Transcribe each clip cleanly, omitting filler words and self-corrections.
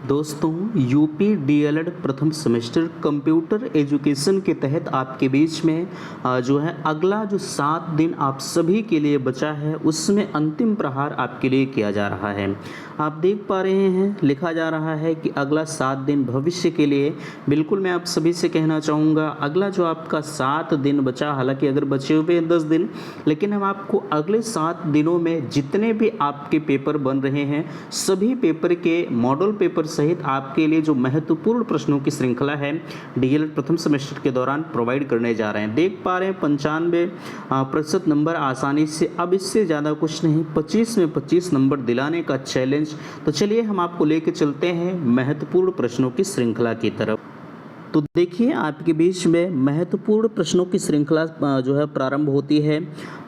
दोस्तों UP DElEd प्रथम semester computer education के तहत आपके बीच में जो है अगला जो 7 दिन आप सभी के लिए बचा है उसमें अंतिम प्रहार आपके लिए किया जा रहा है। आप देख पा रहे हैं लिखा जा रहा है कि अगला 7 दिन भविष्य के लिए। बिल्कुल मैं आप सभी से कहना चाहूँगा अगला जो आपका 7 दिन बचा, हालांकि अगर बचे हुए 10 दिन, लेकिन हम आपको अगले 7 दिनों में जितने भी आपके पेपर बन रहे हैं सभी पेपर के मॉडल पेपर सहित आपके लिए जो महत्वपूर्ण प्रश्नों की श्रृंखला है डीएलएड प्रथम सेमेस्टर के दौरान प्रोवाइड करने जा रहे हैं। देख पा रहे हैं 95% नंबर आसानी से, अब इससे ज़्यादा कुछ नहीं, 25 में 25 नंबर दिलाने का चैलेंज। तो चलिए हम आपको लेके चलते हैं महत्वपूर्ण प्रश्नों की श्रृंखला की तरफ। तो देखिए आपके बीच में महत्वपूर्ण प्रश्नों की श्रृंखला जो है प्रारंभ होती है।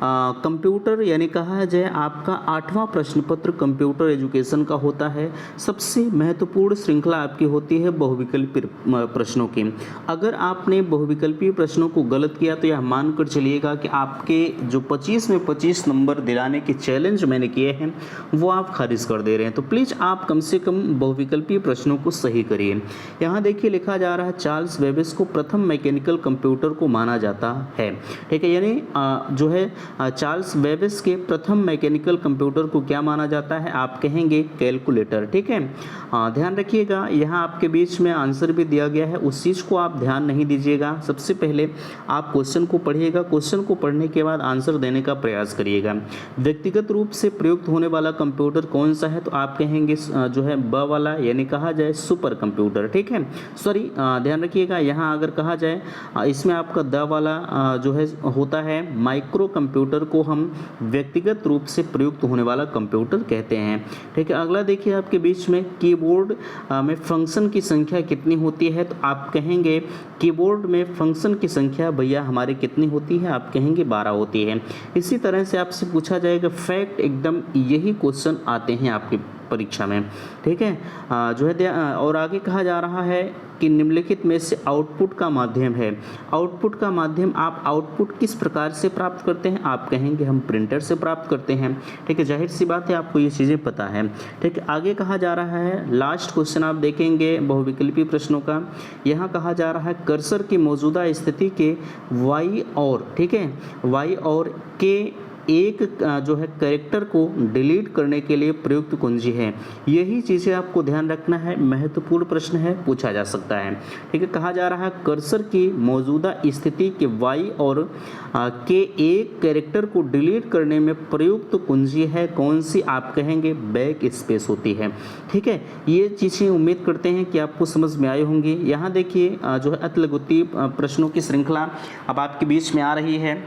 कंप्यूटर यानी कहा जाए आपका 8वां प्रश्न पत्र कंप्यूटर एजुकेशन का होता है। सबसे महत्वपूर्ण श्रृंखला आपकी होती है बहुविकल्पी प्रश्नों की। अगर आपने बहुविकल्पी प्रश्नों को गलत किया तो यह मानकर चलिएगा कि आपके जो 25 में 25 नंबर दिलाने के चैलेंज मैंने किए हैं वो आप खारिज कर दे रहे हैं। तो प्लीज़ आप कम से कम बहुविकल्पी प्रश्नों को सही करिए। यहाँ देखिए लिखा जा रहा है चार्ल्स बेबेज को प्रथम मैकेनिकल कंप्यूटर को माना जाता है। ठीक है, यानी जो है चार्ल्स बेबेज के प्रथम मैकेनिकल कंप्यूटर को क्या माना जाता है? आप कहेंगे कैलकुलेटर। ठीक है, ध्यान रखिएगा यहाँ आपके बीच में आंसर भी दिया गया है, उस चीज़ को आप ध्यान नहीं दीजिएगा। सबसे पहले आप क्वेश्चन को पढ़िएगा, क्वेश्चन को पढ़ने के बाद आंसर देने का प्रयास करिएगा। व्यक्तिगत रूप से प्रयुक्त होने वाला कंप्यूटर कौन सा है? तो आप कहेंगे जो है ब वाला, यानी कहा जाए सुपर कंप्यूटर। ठीक है, सॉरी ध्यान रखिएगा यहाँ अगर कहा जाए इसमें आपका द वाला जो है होता है माइक्रो कंप्यूटर को हम व्यक्तिगत रूप से प्रयुक्त होने वाला कंप्यूटर कहते हैं। ठीक है, अगला देखिए आपके बीच में कीबोर्ड में फंक्शन की संख्या कितनी होती है? तो आप कहेंगे कीबोर्ड में फंक्शन की संख्या भैया हमारे कितनी होती है? आप कहेंगे 12 होती है। इसी तरह से आपसे पूछा जाएगा फैक्ट, एकदम यही क्वेश्चन आते हैं आपकी परीक्षा में। ठीक है, जो है और आगे कहा जा रहा है कि निम्नलिखित में से आउटपुट का माध्यम है। आउटपुट का माध्यम, आप आउटपुट किस प्रकार से प्राप्त करते हैं? आप कहेंगे हम प्रिंटर से प्राप्त करते हैं। ठीक है, जाहिर सी बात है आपको ये चीज़ें पता है। ठीक है, आगे कहा जा रहा है लास्ट क्वेश्चन आप देखेंगे बहुविकल्पी प्रश्नों का। यहाँ कहा जा रहा है कर्सर की मौजूदा स्थिति के वाई और, ठीक है, वाई और के एक जो है कैरेक्टर को डिलीट करने के लिए प्रयुक्त कुंजी है। यही चीज़ें आपको ध्यान रखना है, महत्वपूर्ण प्रश्न है, पूछा जा सकता है। ठीक है, कहा जा रहा है कर्सर की मौजूदा स्थिति के वाई और के एक कैरेक्टर को डिलीट करने में प्रयुक्त कुंजी है कौन सी? आप कहेंगे बैक स्पेस होती है। ठीक है, ये चीज़ें उम्मीद करते हैं कि आपको समझ में आई होंगी। यहाँ देखिए जो है अतलगुत्ती प्रश्नों की श्रृंखला अब आपके बीच में आ रही है।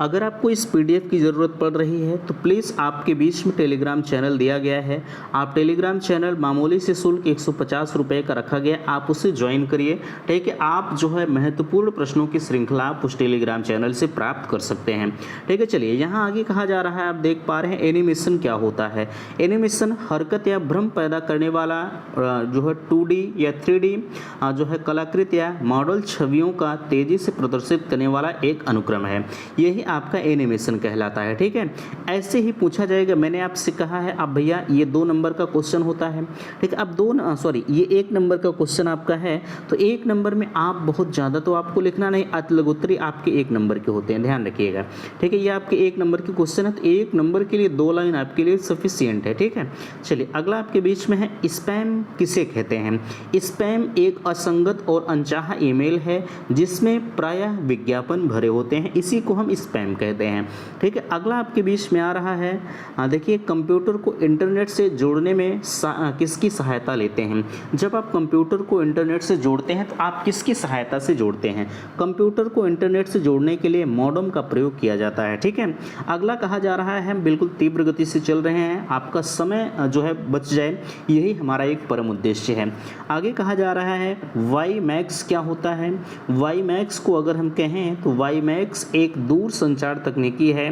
अगर आपको इस पीडीएफ की ज़रूरत पड़ रही है तो प्लीज़ आपके बीच में टेलीग्राम चैनल दिया गया है। आप टेलीग्राम चैनल मामूली से शुल्क 150 रुपये का रखा गया, आप उसे ज्वाइन करिए। ठीक है, आप जो है महत्वपूर्ण प्रश्नों की श्रृंखला आप उस टेलीग्राम चैनल से प्राप्त कर सकते हैं। ठीक है, चलिए यहाँ आगे कहा जा रहा है, आप देख पा रहे हैं एनिमेशन क्या होता है। एनिमेशन हरकत या भ्रम पैदा करने वाला जो है 2D या 3D जो है कलाकृति या मॉडल छवियों का तेज़ी से प्रदर्शित करने वाला एक अनुक्रम है। यही आपका एनिमेशन कहलाता है। ठीक है, ऐसे ही पूछा जाएगा। मैंने आपसे कहा है अब भैया ये 2 नंबर का क्वेश्चन होता है। ठीक है, अब ये 1 नंबर का क्वेश्चन आपका है, तो 1 नंबर में आप बहुत ज़्यादा तो आपको लिखना नहीं, अतलगुत्तरी आपके 1 नंबर के होते हैं, ध्यान रखिएगा। ठीक है, ये आपके 1 नंबर के क्वेश्चन है, तो 1 नंबर के लिए 2 लाइन आपके लिए सफिशियंट है। ठीक है, चलिए अगला आपके बीच में है स्पैम किसे कहते हैं? स्पैम एक असंगत और अनचाहा ईमेल है जिसमें प्रायः विज्ञापन भरे होते हैं, इसी को हम स्पैम कहते हैं। ठीक है, अगला आपके बीच में आ रहा है, देखिए कंप्यूटर को इंटरनेट से जोड़ने में किसकी सहायता लेते हैं? जब आप कंप्यूटर को इंटरनेट से जोड़ते हैं तो आप किसकी सहायता से जोड़ते हैं? कंप्यूटर को इंटरनेट से जोड़ने के लिए मॉडेम का प्रयोग किया जाता है। ठीक है, अगला कहा जा रहा है, हम बिल्कुल तीव्र गति से चल रहे हैं, आपका समय जो है बच जाए, यही हमारा एक परम उद्देश्य है। आगे कहा जा रहा है वाई मैक्स क्या होता है? वाई मैक्स को अगर हम कहें तो वाई मैक्स एक दूर दूरसंचार तकनीकी है।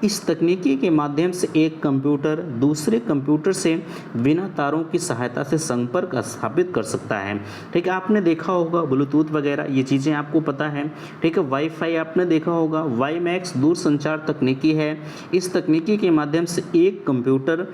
इस तकनीकी के माध्यम से एक कंप्यूटर दूसरे कंप्यूटर से बिना तारों की सहायता से संपर्क स्थापित कर सकता है। ठीक है, आपने देखा होगा ब्लूटूथ वगैरह ये चीज़ें आपको पता है। ठीक है, वाईफाई आपने देखा होगा। वाईमैक्स दूरसंचार तकनीकी है। इस तकनीकी के माध्यम से एक कंप्यूटर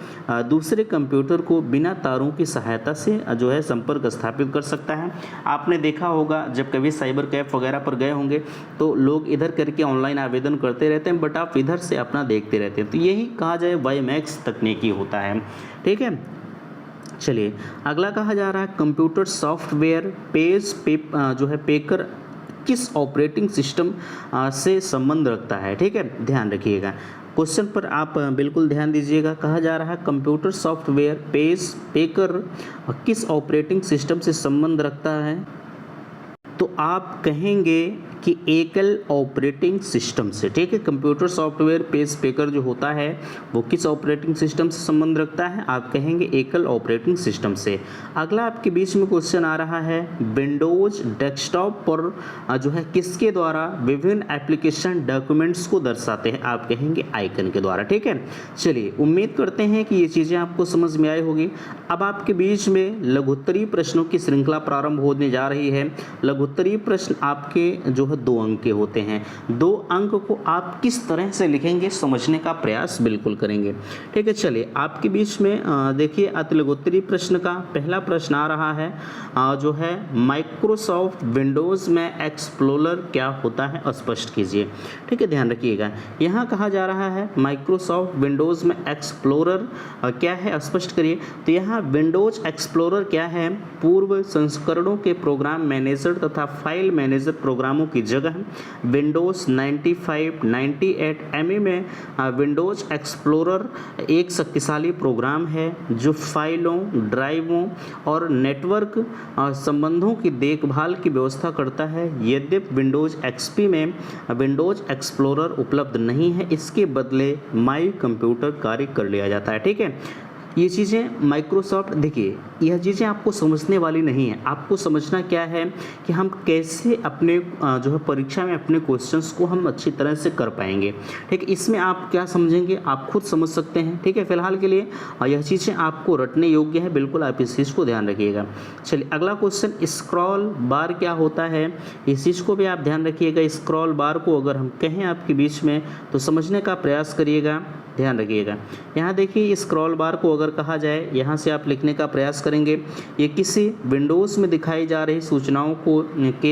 दूसरे कंप्यूटर को बिना तारों की सहायता से जो है संपर्क स्थापित कर सकता है। आपने देखा होगा जब कभी साइबर कैफ वगैरह पर गए होंगे तो लोग इधर करके ऑनलाइन आवेदन करते रहते हैं, बट आप इधर से अपना देखते रहते हैं। तो यही कहा जाए वाईमैक्स तकनीकी होता है। ठीक है, चलिए अगला कहा जा रहा है कंप्यूटर सॉफ्टवेयर जो है पेकर किस ऑपरेटिंग सिस्टम से संबंध रखता है। ठीक है, ध्यान रखिएगा, क्वेश्चन पर आप बिल्कुल ध्यान दीजिएगा। कहा जा रहा है कंप्यूटर सॉफ्टवेयर पेकर किस ऑपरेटिंग सिस्टम से संबंध रखता है, तो आप कहेंगे कि एकल ऑपरेटिंग सिस्टम से। ठीक है, कंप्यूटर सॉफ्टवेयर पेकर जो होता है वो किस ऑपरेटिंग सिस्टम से संबंध रखता है, आप कहेंगे एकल ऑपरेटिंग सिस्टम से। अगला आपके बीच में क्वेश्चन आ रहा है विंडोज डेस्कटॉप पर जो है किसके द्वारा विभिन्न एप्लीकेशन डॉक्यूमेंट्स को दर्शाते हैं, आप कहेंगे आइकन के द्वारा। ठीक है, चलिए उम्मीद करते हैं कि ये चीज़ें आपको समझ में आई होगी। अब आपके बीच में लघुत्तरीय प्रश्नों की श्रृंखला प्रारंभ होने जा रही है। लघुत्तरीय प्रश्न आपके जो है 2 अंक के होते हैं। 2 अंक को आप किस तरह से लिखेंगे समझने का प्रयास बिल्कुल करेंगे। ठीक है, चलिए आपके बीच में देखिए अति लघुत्तरीय प्रश्न का पहला प्रश्न आ रहा है जो है माइक्रोसॉफ्ट विंडोज़ में एक्सप्लोरर क्या होता है, स्पष्ट कीजिए। ठीक है, ध्यान रखिएगा, यहाँ कहा जा रहा है माइक्रोसॉफ्ट विंडोज़ में एक्सप्लोरर क्या है, स्पष्ट करिए। तो यहाँ विंडोज एक्सप्लोरर क्या है, पूर्व संस्करणों के प्रोग्राम मैनेजर तथा फाइल मैनेजर प्रोग्रामों की जगह विंडोज़ 95, 98 ME में विंडोज एक्सप्लोरर एक शक्तिशाली प्रोग्राम है जो फाइलों, ड्राइवों और नेटवर्क संबंधों की देखभाल की व्यवस्था करता है। यद्यपि विंडोज एक्सपी में विंडोज एक्सप्लोरर उपलब्ध नहीं है, इसके बदले माई कंप्यूटर कार्य कर लिया जाता है। ठीक है, ये चीज़ें माइक्रोसॉफ्ट, देखिए यह चीज़ें आपको समझने वाली नहीं है। आपको समझना क्या है कि हम कैसे अपने जो है परीक्षा में अपने क्वेश्चंस को हम अच्छी तरह से कर पाएंगे। ठीक है, इसमें आप क्या समझेंगे आप खुद समझ सकते हैं। ठीक है, फिलहाल के लिए यह चीज़ें आपको रटने योग्य है, बिल्कुल आप इस चीज़ को ध्यान रखिएगा। चलिए अगला क्वेश्चन, स्क्रॉल बार क्या होता है, इस चीज़ को भी आप ध्यान रखिएगा। स्क्रॉल बार को अगर हम कहें आपके बीच में तो समझने का प्रयास करिएगा, ध्यान रखिएगा। यहाँ देखिए स्क्रॉल बार को अगर कहा जाए, यहाँ से आप लिखने का प्रयास करेंगे, ये किसी विंडोज़ में दिखाई जा रही सूचनाओं को के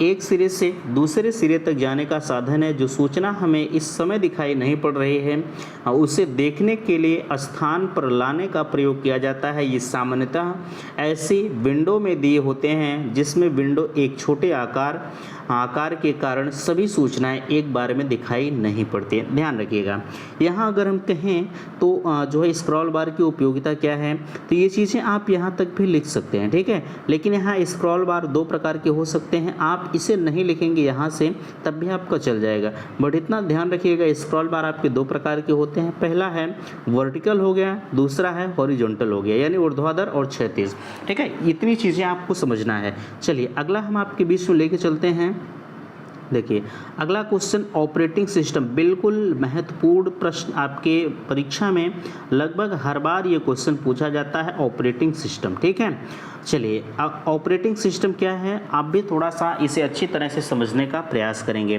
एक सिरे से दूसरे सिरे तक जाने का साधन है। जो सूचना हमें इस समय दिखाई नहीं पड़ रही है उसे देखने के लिए स्थान पर लाने का प्रयोग किया जाता है। ये सामान्यतः ऐसी विंडो में दिए होते हैं जिसमें विंडो एक छोटे आकार के कारण सभी सूचनाएं एक बार में दिखाई नहीं पड़ती हैं, ध्यान रखिएगा। यहाँ अगर हम कहें तो जो है स्क्रॉल बार की उपयोगिता क्या है, तो ये चीज़ें आप यहाँ तक भी लिख सकते हैं। ठीक है, लेकिन यहाँ स्क्रॉल बार 2 प्रकार के हो सकते हैं। आप इसे नहीं लिखेंगे यहाँ से तब भी आपका चल जाएगा, बट इतना ध्यान रखिएगा स्क्रॉल बार आपके 2 प्रकार के होते हैं। पहला है वर्टिकल हो गया, दूसरा है हॉरिजॉन्टल हो गया, यानी ऊर्ध्वाधर और क्षैतिज। ठीक है, इतनी चीज़ें आपको समझना है। चलिए अगला हम आपके बीच में लेके चलते हैं। देखिए अगला क्वेश्चन ऑपरेटिंग सिस्टम, बिल्कुल महत्वपूर्ण प्रश्न आपके परीक्षा में लगभग हर बार ये क्वेश्चन पूछा जाता है, ऑपरेटिंग सिस्टम। ठीक है, चलिए ऑपरेटिंग सिस्टम क्या है आप भी थोड़ा सा इसे अच्छी तरह से समझने का प्रयास करेंगे।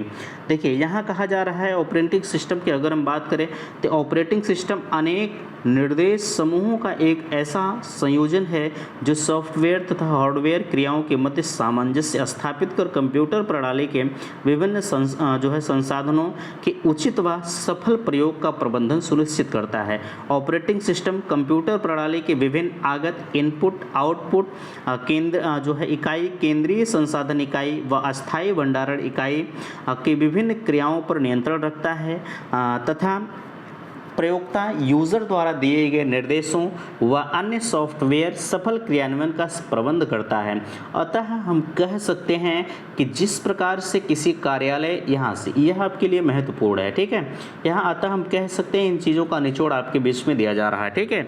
देखिए यहाँ कहा जा रहा है ऑपरेटिंग सिस्टम की अगर हम बात करें तो ऑपरेटिंग सिस्टम अनेक निर्देश समूहों का एक ऐसा संयोजन है जो सॉफ्टवेयर तथा हार्डवेयर क्रियाओं के मध्य सामंजस्य स्थापित कर कंप्यूटर प्रणाली के विभिन्न संसाधनों के उचित व सफल प्रयोग का प्रबंधन सुनिश्चित करता है। ऑपरेटिंग सिस्टम कंप्यूटर प्रणाली के विभिन्न आगत, इनपुट, आउटपुट इकाई, केंद्रीय संसाधन इकाई व अस्थायी भंडारण इकाई की विभिन्न क्रियाओं पर नियंत्रण रखता है तथा प्रयोक्ता यूजर द्वारा दिए गए निर्देशों व अन्य सॉफ्टवेयर सफल क्रियान्वयन का प्रबंध करता है। अतः हम कह सकते हैं कि जिस प्रकार से किसी कार्यालय, यहाँ से यह आपके लिए महत्वपूर्ण है, ठीक है। यहाँ अतः हम कह सकते हैं, इन चीज़ों का निचोड़ आपके बीच में दिया जा रहा है, ठीक है।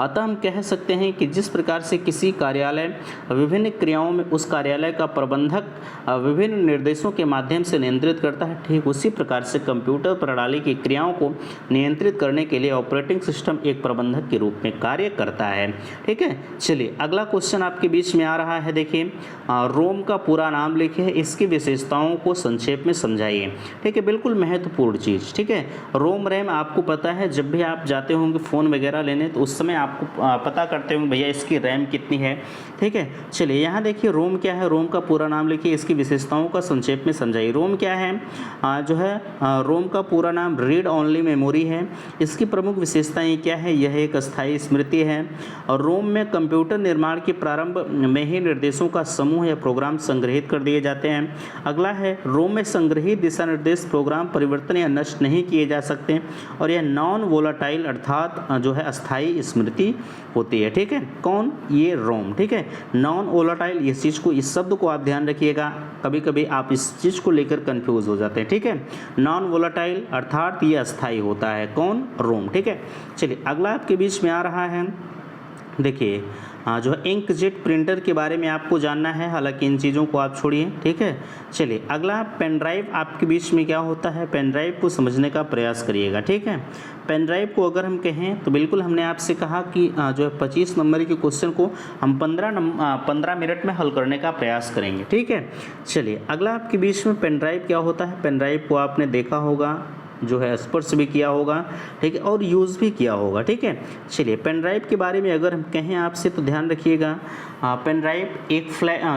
अतः हम कह सकते हैं कि जिस प्रकार से किसी कार्यालय विभिन्न क्रियाओं में उस कार्यालय का प्रबंधक विभिन्न निर्देशों के माध्यम से नियंत्रित करता है, ठीक उसी प्रकार से कंप्यूटर प्रणाली की क्रियाओं को नियंत्रित करने के लिए ऑपरेटिंग सिस्टम एक प्रबंधक के रूप में कार्य करता है, ठीक है। चलिए अगला क्वेश्चन आपके बीच में आ रहा है, देखिए रोम का पूरा नाम लिखिए, इसकी विशेषताओं को संक्षेप में समझाइए, ठीक है। बिल्कुल महत्वपूर्ण चीज़, ठीक है। रोम रैम आपको पता है, जब भी आप जाते होंगे फ़ोन वगैरह लेने तो उस समय आपको पता करते होंगे भैया इसकी रैम कितनी है, ठीक है। चलिए यहाँ देखिए रोम क्या है, रोम का पूरा नाम लिखिए, इसकी विशेषताओं का संक्षेप में समझाइए। रोम क्या है, जो है रोम का पूरा नाम रीड ओनली मेमोरी है। इसकी प्रमुख विशेषताएं क्या है, यह एक अस्थायी स्मृति है और रोम में कंप्यूटर निर्माण के प्रारंभ में ही निर्देशों का समूह या प्रोग्राम संग्रहित कर दिए जाते हैं। अगला है रोम में संग्रहित दिशा निर्देश प्रोग्राम परिवर्तन या नष्ट नहीं किए जा सकते और यह नॉन वोलाटाइल अर्थात जो है अस्थायी स्मृति होती है, ठीक है। कौन, ये रोम, ठीक है। नॉन वोलाटाइल, इस चीज़ को, इस शब्द को आप ध्यान रखिएगा, कभी कभी आप इस चीज़ को लेकर कंफ्यूज हो जाते हैं, ठीक है। नॉन वोलाटाइल अर्थात ये अस्थायी होता है, कौन, रोम, ठीक है। चलिए अगला आपके बीच में आ रहा है, देखिए जो है इंकजेट प्रिंटर के बारे में आपको जानना है, हालांकि इन चीज़ों को आप छोड़िए, ठीक है। चलिए अगला पेन ड्राइव आपके बीच में क्या होता है, पेन ड्राइव को समझने का प्रयास करिएगा, ठीक है। पेन ड्राइव को अगर हम कहें तो बिल्कुल हमने आपसे कहा कि जो है 25 नंबर के क्वेश्चन को हम 15 मिनट में हल करने का प्रयास करेंगे, ठीक है। चलिए अगला आपके बीच में पेन ड्राइव क्या होता है, पेन ड्राइव को आपने देखा होगा, जो है स्पर्श भी किया होगा, ठीक है, और यूज़ भी किया होगा, ठीक है। चलिए पेन ड्राइव के बारे में अगर हम कहें आपसे तो ध्यान रखिएगा, पेन ड्राइव एक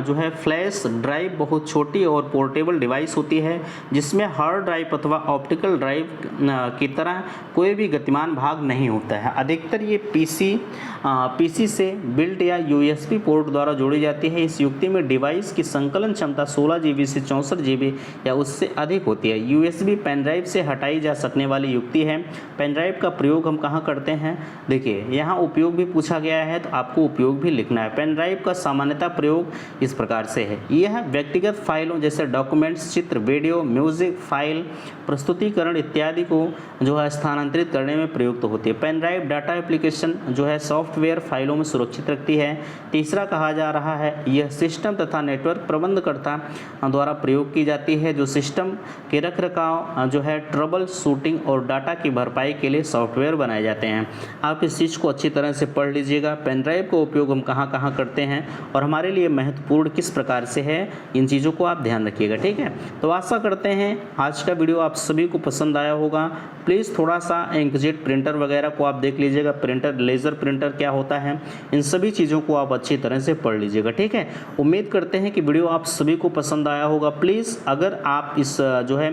जो है फ्लैश ड्राइव बहुत छोटी और पोर्टेबल डिवाइस होती है जिसमें हार्ड ड्राइव अथवा ऑप्टिकल ड्राइव की तरह कोई भी गतिमान भाग नहीं होता है। अधिकतर ये पीसी से बिल्ट या यूएसबी पोर्ट द्वारा जोड़ी जाती है। इस युक्ति में डिवाइस की संकलन क्षमता 16 GB से 64 GB या उससे अधिक होती है। यूएसबी पेन ड्राइव से हटाई जा सकने वाली युक्ति है। पेन ड्राइव का प्रयोग हम कहाँ करते हैं, देखिए यहाँ उपयोग भी पूछा गया है तो आपको उपयोग भी लिखना है। पेन ड्राइव का सामान्यतः प्रयोग इस प्रकार से है, यह व्यक्तिगत फाइलों जैसे डॉक्यूमेंट्स, चित्र, वीडियो, म्यूजिक फाइल, प्रस्तुतिकरण इत्यादि को जो है स्थानांतरित करने में प्रयुक्त होती है। पेन ड्राइव डाटा एप्लीकेशन जो है सॉफ्टवेयर फाइलों में सुरक्षित रखती है। तीसरा कहा जा रहा है यह सिस्टम तथा नेटवर्क प्रबंधकर्ता द्वारा प्रयोग की जाती है जो सिस्टम के रखरखाव जो है ट्रबल शूटिंग और डाटा की भरपाई के लिए सॉफ्टवेयर बनाए जाते हैं। आप इस चीज़ को अच्छी तरह से पढ़ लीजिएगा। पेन ड्राइव का उपयोग हम कहाँ कहाँ करते हैं और हमारे लिए महत्वपूर्ण किस प्रकार से है, इन चीज़ों को आप ध्यान रखिएगा, ठीक है। तो आशा करते हैं आज का वीडियो आप सभी को पसंद आया होगा। प्लीज़ थोड़ा सा इंकजेट प्रिंटर वगैरह को आप देख लीजिएगा, प्रिंटर, लेज़र प्रिंटर क्या होता है, इन सभी चीज़ों को आप अच्छी तरह से पढ़ लीजिएगा, ठीक है। उम्मीद करते हैं कि वीडियो आप सभी को पसंद आया होगा। प्लीज़ अगर आप इस जो है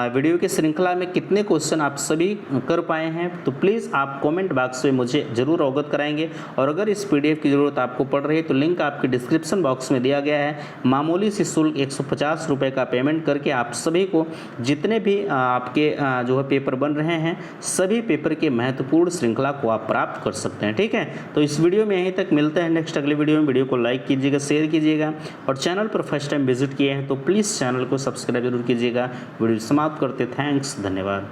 वीडियो की श्रृंखला में कितने क्वेश्चन आप सभी कर पाए हैं तो प्लीज़ आप कमेंट बॉक्स में मुझे ज़रूर अवगत कराएंगे। और अगर इस PDF की ज़रूरत आपको पड़ रही है तो लिंक आपके डिस्क्रिप्शन बॉक्स में दिया गया है। मामूली सी शुल्क 150 रुपये का पेमेंट करके आप सभी को जितने भी आपके जो है पेपर बन रहे हैं सभी पेपर के महत्वपूर्ण श्रृंखला को आप प्राप्त कर सकते हैं, ठीक है। तो इस वीडियो में यहीं तक, मिलते हैं नेक्स्ट अगले वीडियो में। वीडियो को लाइक कीजिएगा, शेयर कीजिएगा और चैनल पर फर्स्ट टाइम विजिट किए हैं तो प्लीज़ चैनल को सब्सक्राइब जरूर कीजिएगा। वीडियो समाप्त करते, थैंक्स, धन्यवाद।